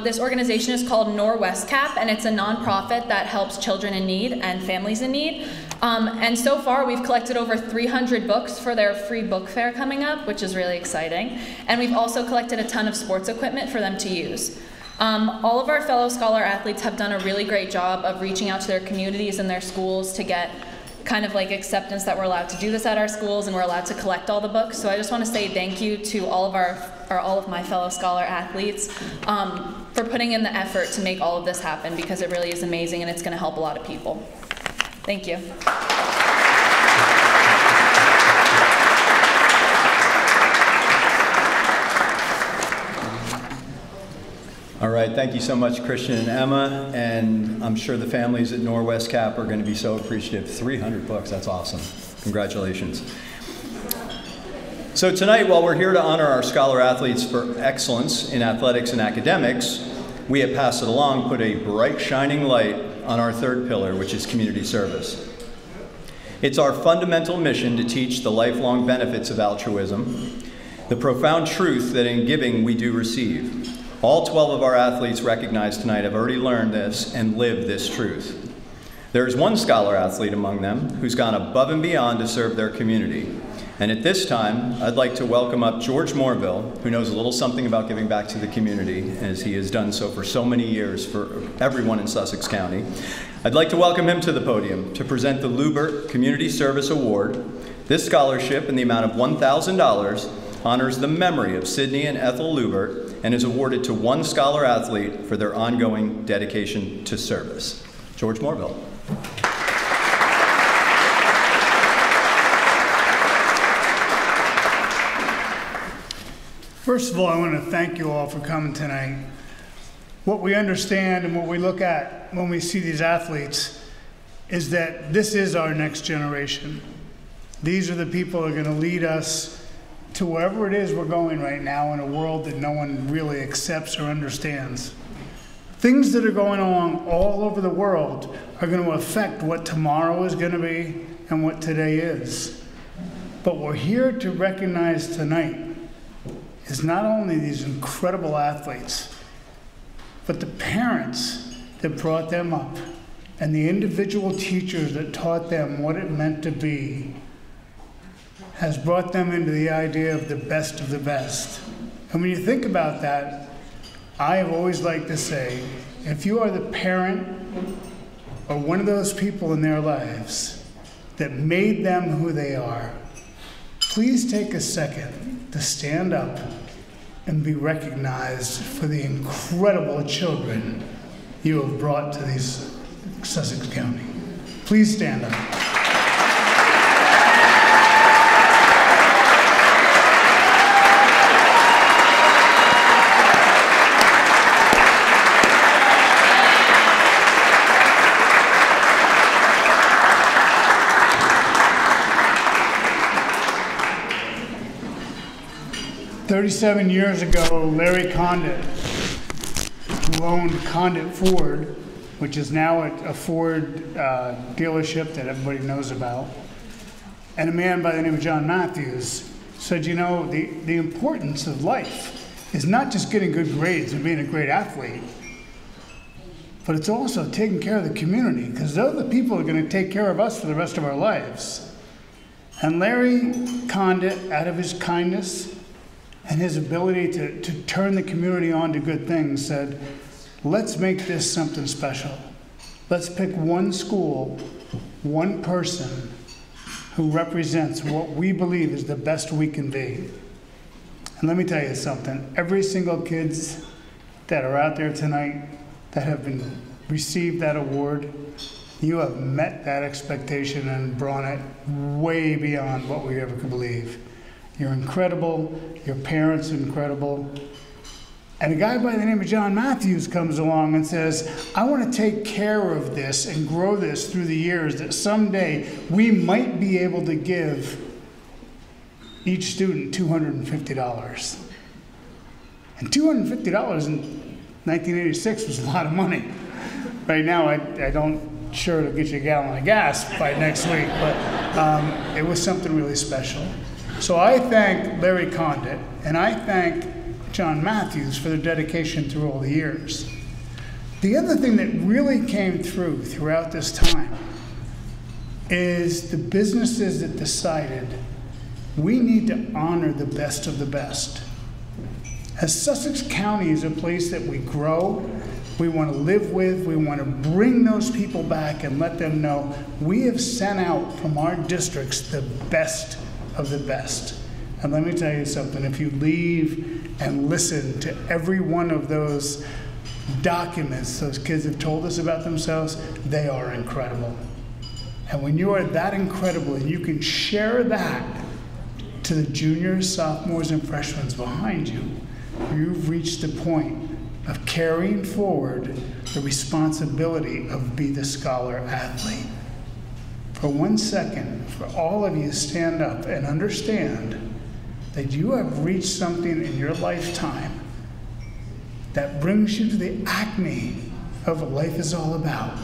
This organization is called NorWestCap, and it's a nonprofit that helps children in need and families in need. And so far, we've collected over 300 books for their free book fair coming up, which is really exciting. And we've also collected a ton of sports equipment for them to use. All of our fellow Scholar athletes have done a really great job of reaching out to their communities and their schools to get kind of like acceptance that we're allowed to do this at our schools and we're allowed to collect all the books. So I just want to say thank you to all of my fellow Scholar athletes for putting in the effort to make all of this happen, because it really is amazing and it's going to help a lot of people. Thank you. All right, thank you so much, Christian and Emma, and I'm sure the families at NorWestCap are going to be so appreciative. 300 books, that's awesome. Congratulations. So tonight, while we're here to honor our Scholar athletes for excellence in athletics and academics, we at Pass It Along put a bright, shining light on our third pillar, which is community service. It's our fundamental mission to teach the lifelong benefits of altruism, the profound truth that in giving we do receive. All 12 of our athletes recognized tonight have already learned this and lived this truth. There is one Scholar athlete among them who's gone above and beyond to serve their community. And at this time, I'd like to welcome up George Mooreville, who knows a little something about giving back to the community, as he has done so for so many years for everyone in Sussex County. I'd like to welcome him to the podium to present the Louver Community Service Award. This scholarship, in the amount of $1,000, honors the memory of Sydney and Ethel Louver and is awarded to one Scholar athlete for their ongoing dedication to service. George Mooreville. First of all, I want to thank you all for coming tonight. What we understand and what we look at when we see these athletes is that this is our next generation. These are the people who are going to lead us to wherever it is we're going right now in a world that no one really accepts or understands. Things that are going on all over the world are going to affect what tomorrow is going to be and what today is. But we're here to recognize tonight is not only these incredible athletes, but the parents that brought them up and the individual teachers that taught them what it meant to be, has brought them into the idea of the best of the best. And when you think about that, I have always liked to say, if you are the parent or one of those people in their lives that made them who they are, please take a second to stand up and be recognized for the incredible children you have brought to these Sussex County. Please stand up. "37 years ago, Larry Condit who owned Condit Ford, which is now a Ford dealership that everybody knows about, and a man by the name of John Matthews said, you know, the importance of life is not just getting good grades and being a great athlete, but it's also taking care of the community, because those are the people who are going to take care of us for the rest of our lives. And Larry Condit, out of his kindness and his ability to turn the community on to good things, said, let's make this something special. Let's pick one school, one person who represents what we believe is the best we can be. And let me tell you something, every single kids that are out there tonight that have received that award, you have met that expectation and brought it way beyond what we ever could believe. You're incredible, your parents are incredible. And a guy by the name of John Matthews comes along and says, I want to take care of this and grow this through the years, that someday we might be able to give each student $250. And $250 in 1986 was a lot of money. Right now, I don't sure it'll get you a gallon of gas by next week, but it was something really special. So I thank Larry Condit, and I thank John Matthews for their dedication through all the years. The other thing that really came through throughout this time is the businesses that decided we need to honor the best of the best. As Sussex County is a place that we grow, we want to live with, we want to bring those people back and let them know we have sent out from our districts the best of the best. And let me tell you something, if you leave and listen to every one of those documents those kids have told us about themselves, they are incredible. And when you are that incredible and you can share that to the juniors, sophomores, and freshmen behind you, you've reached the point of carrying forward the responsibility of be the scholar athlete. For 1 second, for all of you, stand up and understand that you have reached something in your lifetime that brings you to the acme of what life is all about.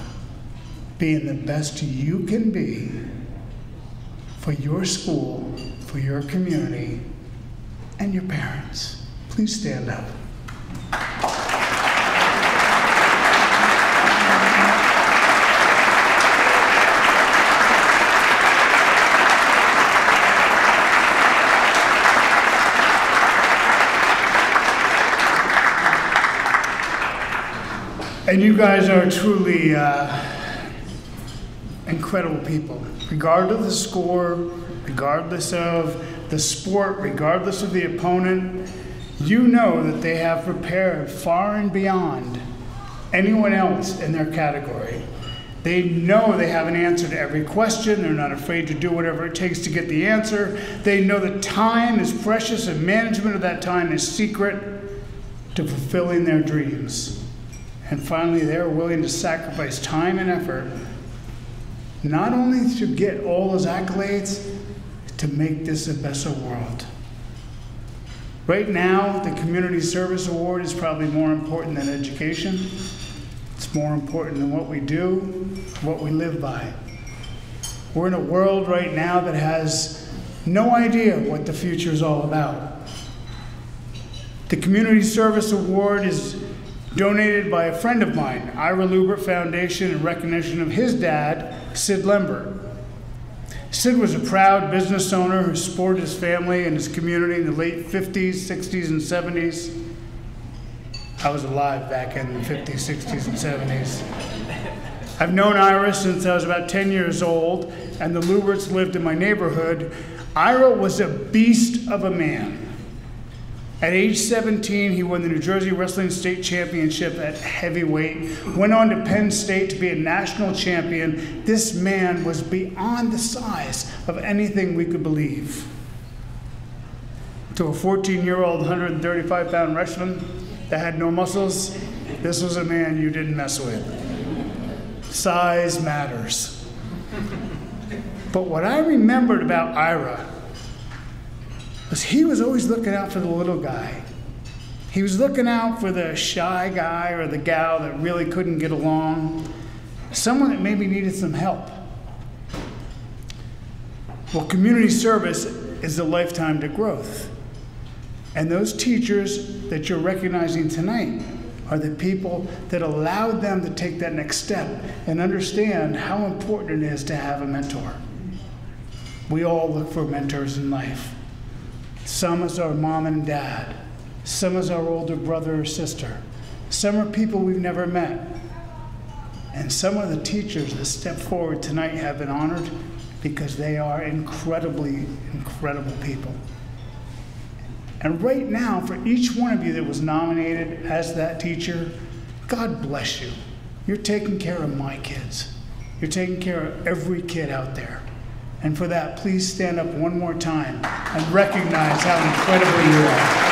Being the best you can be for your school, for your community, and your parents. Please stand up. And you guys are truly incredible people. Regardless of the score, regardless of the sport, regardless of the opponent, you know that they have prepared far and beyond anyone else in their category. They know they have an answer to every question. They're not afraid to do whatever it takes to get the answer. They know that time is precious and management of that time is secret to fulfilling their dreams. And finally, they're willing to sacrifice time and effort, not only to get all those accolades, to make this a better world. Right now, the Community Service Award is probably more important than education. It's more important than what we do, what we live by. We're in a world right now that has no idea what the future is all about. The Community Service Award is donated by a friend of mine, Ira Louver Foundation, in recognition of his dad, Sid Lembert. Sid was a proud business owner who supported his family and his community in the late 50s, 60s, and 70s. I was alive back in the 50s, 60s, and 70s. I've known Ira since I was about 10 years old, and the Louverts lived in my neighborhood. Ira was a beast of a man. At age 17, he won the New Jersey Wrestling State Championship at heavyweight, went on to Penn State to be a national champion. This man was beyond the size of anything we could believe. To a 14-year-old, 135-pound wrestler that had no muscles, this was a man you didn't mess with. Size matters. But what I remembered about Ira was he was always looking out for the little guy. He was looking out for the shy guy or the gal that really couldn't get along, someone that maybe needed some help. Well, community service is a lifetime to growth. And those teachers that you're recognizing tonight are the people that allowed them to take that next step and understand how important it is to have a mentor. We all look for mentors in life. Some is our mom and dad. Some is our older brother or sister. Some are people we've never met. And some of the teachers that step forward tonight have been honored because they are incredibly, incredible people. And right now, for each one of you that was nominated as that teacher, God bless you. You're taking care of my kids. You're taking care of every kid out there. And for that, please stand up one more time and recognize how incredible you are.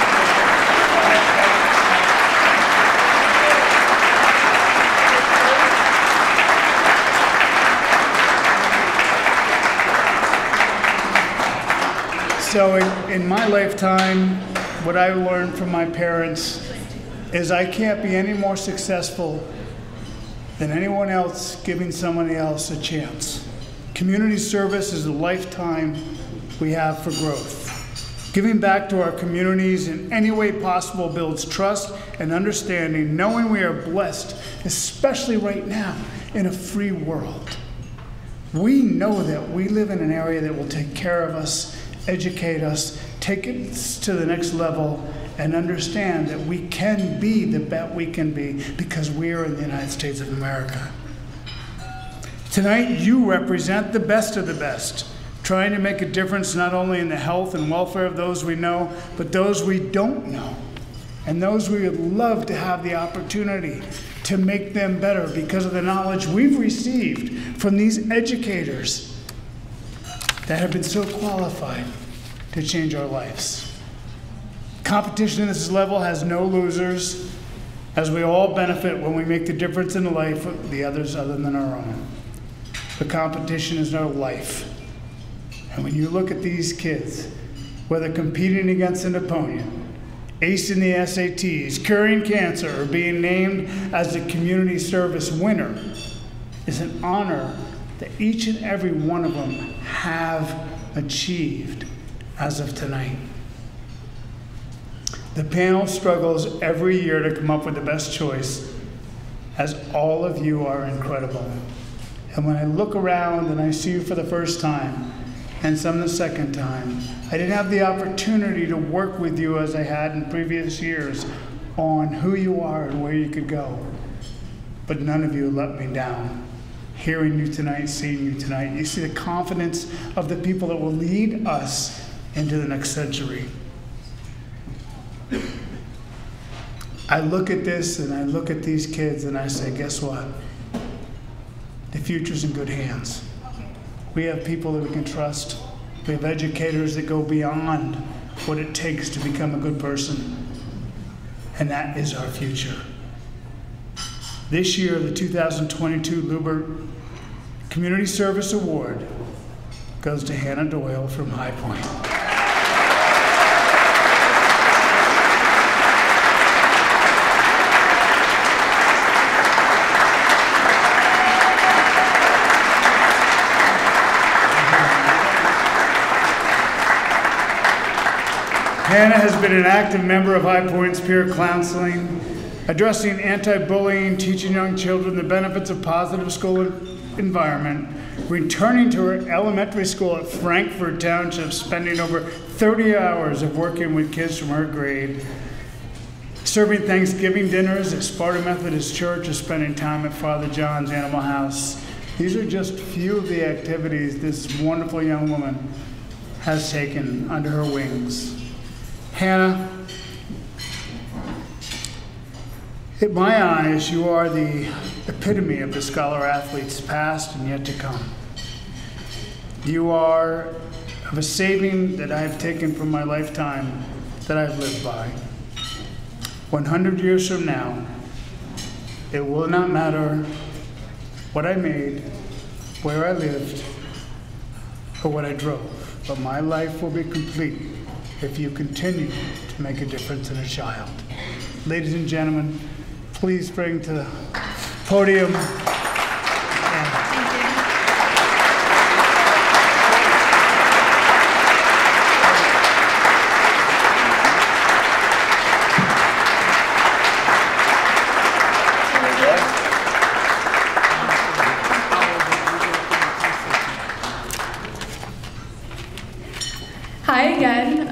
So in my lifetime, what I learned from my parents is I can't be any more successful than anyone else giving somebody else a chance. Community service is a lifetime we have for growth. Giving back to our communities in any way possible builds trust and understanding, knowing we are blessed, especially right now in a free world. We know that we live in an area that will take care of us, educate us, take it to the next level, and understand that we can be the best we can be because we are in the United States of America. Tonight, you represent the best of the best, trying to make a difference not only in the health and welfare of those we know, but those we don't know, and those we would love to have the opportunity to make them better because of the knowledge we've received from these educators that have been so qualified to change our lives. Competition at this level has no losers, as we all benefit when we make the difference in the life of the others other than our own. The competition is our life. And when you look at these kids, whether competing against an opponent, acing the SATs, curing cancer, or being named as the community service winner, is an honor that each and every one of them have achieved as of tonight. The panel struggles every year to come up with the best choice, as all of you are incredible. And when I look around and I see you for the first time, and some the second time, I didn't have the opportunity to work with you as I had in previous years on who you are and where you could go. But none of you let me down. Hearing you tonight, seeing you tonight, you see the confidence of the people that will lead us into the next century. I look at this and I look at these kids and I say, guess what? The future's in good hands. We have people that we can trust. We have educators that go beyond what it takes to become a good person. And that is our future. This year, the 2022 Louver Community Service Award goes to Hannah Doyle from High Point. Hannah has been an active member of High Point's peer counseling, addressing anti-bullying, teaching young children the benefits of positive school environment, returning to her elementary school at Frankfort Township, spending over 30 hours of working with kids from her grade, serving Thanksgiving dinners at Sparta Methodist Church, or spending time at Father John's Animal House. These are just a few of the activities this wonderful young woman has taken under her wings. Hannah, in my eyes, you are the epitome of the scholar athletes past and yet to come. You are of a saving that I have taken from my lifetime that I've lived by. 100 years from now, it will not matter what I made, where I lived, or what I drove, but my life will be complete if you continue to make a difference in a child. Ladies and gentlemen, please bring to the podium. Hi again.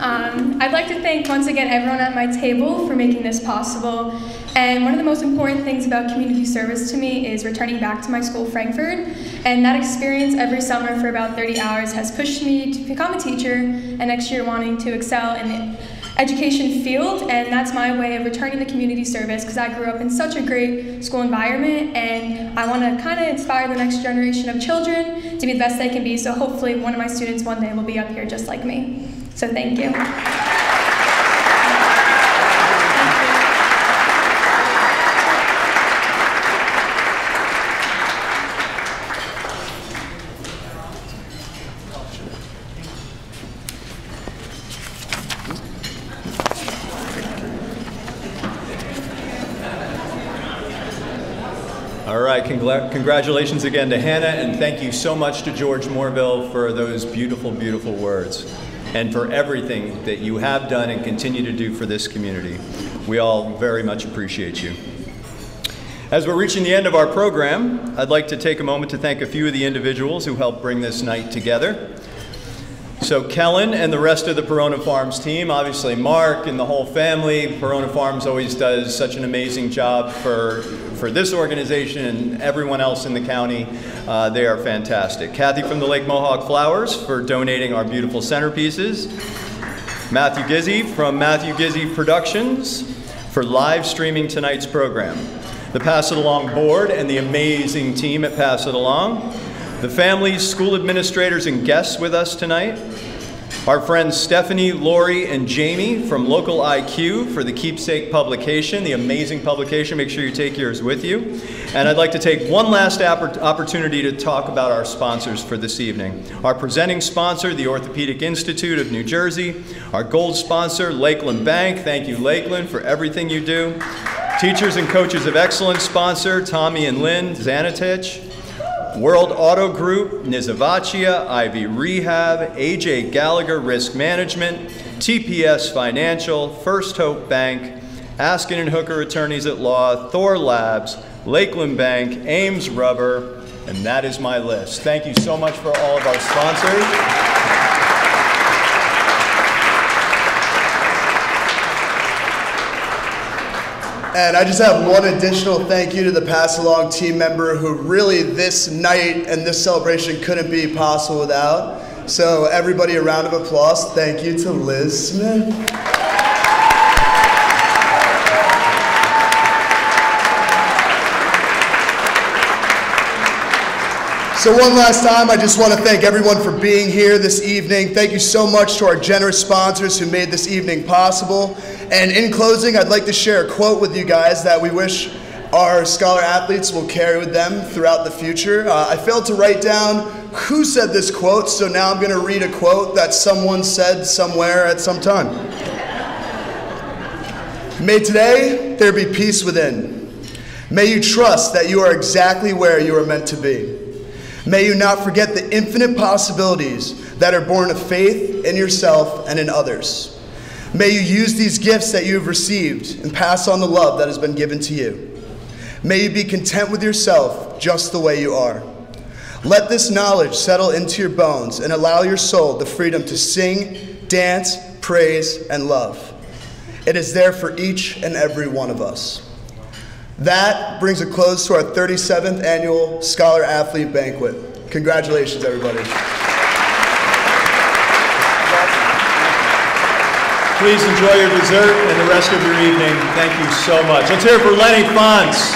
I'd like to thank once again everyone at my table for making this possible. And one of the most important things about community service to me is returning back to my school, Frankfurt. And that experience every summer for about 30 hours has pushed me to become a teacher, and next year wanting to excel in the education field. And that's my way of returning the community service, because I grew up in such a great school environment, and I want to kind of inspire the next generation of children to be the best they can be. So hopefully one of my students one day will be up here just like me. So thank you. All right, congratulations again to Hannah, and thank you so much to George Mooreville for those beautiful, beautiful words, and for everything that you have done and continue to do for this community. We all very much appreciate you. As we're reaching the end of our program, I'd like to take a moment to thank a few of the individuals who helped bring this night together. So Kellen and the rest of the Perona Farms team, obviously Mark and the whole family. Perona Farms always does such an amazing job for this organization and everyone else in the county. They are fantastic. Kathy from the Lake Mohawk Flowers for donating our beautiful centerpieces. Matthew Gizzi from Matthew Gizzi Productions for live streaming tonight's program. The Pass It Along board and the amazing team at Pass It Along. The families, school administrators, and guests with us tonight. Our friends Stephanie, Lori, and Jamie from Local IQ for the Keepsake publication, the amazing publication. Make sure you take yours with you. And I'd like to take one last opportunity to talk about our sponsors for this evening. Our presenting sponsor, the Orthopedic Institute of New Jersey. Our gold sponsor, Lakeland Bank. Thank you, Lakeland, for everything you do. Teachers and Coaches of Excellence sponsor, Tommy and Lynn Zanatich. World Auto Group, Nizavachia, Ivy Rehab, AJ Gallagher Risk Management, TPS Financial, First Hope Bank, Askin and Hooker Attorneys at Law, Thor Labs, Lakeland Bank, Ames Rubber, and that is my list. Thank you so much for all of our sponsors. And I just have one additional thank you to the Pass Along team member who really this night and this celebration couldn't be possible without. So everybody, a round of applause. Thank you to Liz Smith. So one last time, I just want to thank everyone for being here this evening. Thank you so much to our generous sponsors who made this evening possible. And in closing, I'd like to share a quote with you guys that we wish our scholar athletes will carry with them throughout the future. I failed to write down who said this quote, so now I'm going to read a quote that someone said somewhere at some time. May today there be peace within. May you trust that you are exactly where you are meant to be. May you not forget the infinite possibilities that are born of faith in yourself and in others. May you use these gifts that you have received and pass on the love that has been given to you. May you be content with yourself just the way you are. Let this knowledge settle into your bones and allow your soul the freedom to sing, dance, praise, and love. It is there for each and every one of us. That brings a close to our 37th annual Scholar Athlete Banquet. Congratulations, everybody. Please enjoy your dessert and the rest of your evening. Thank you so much. Let's hear it for Lenny Fox.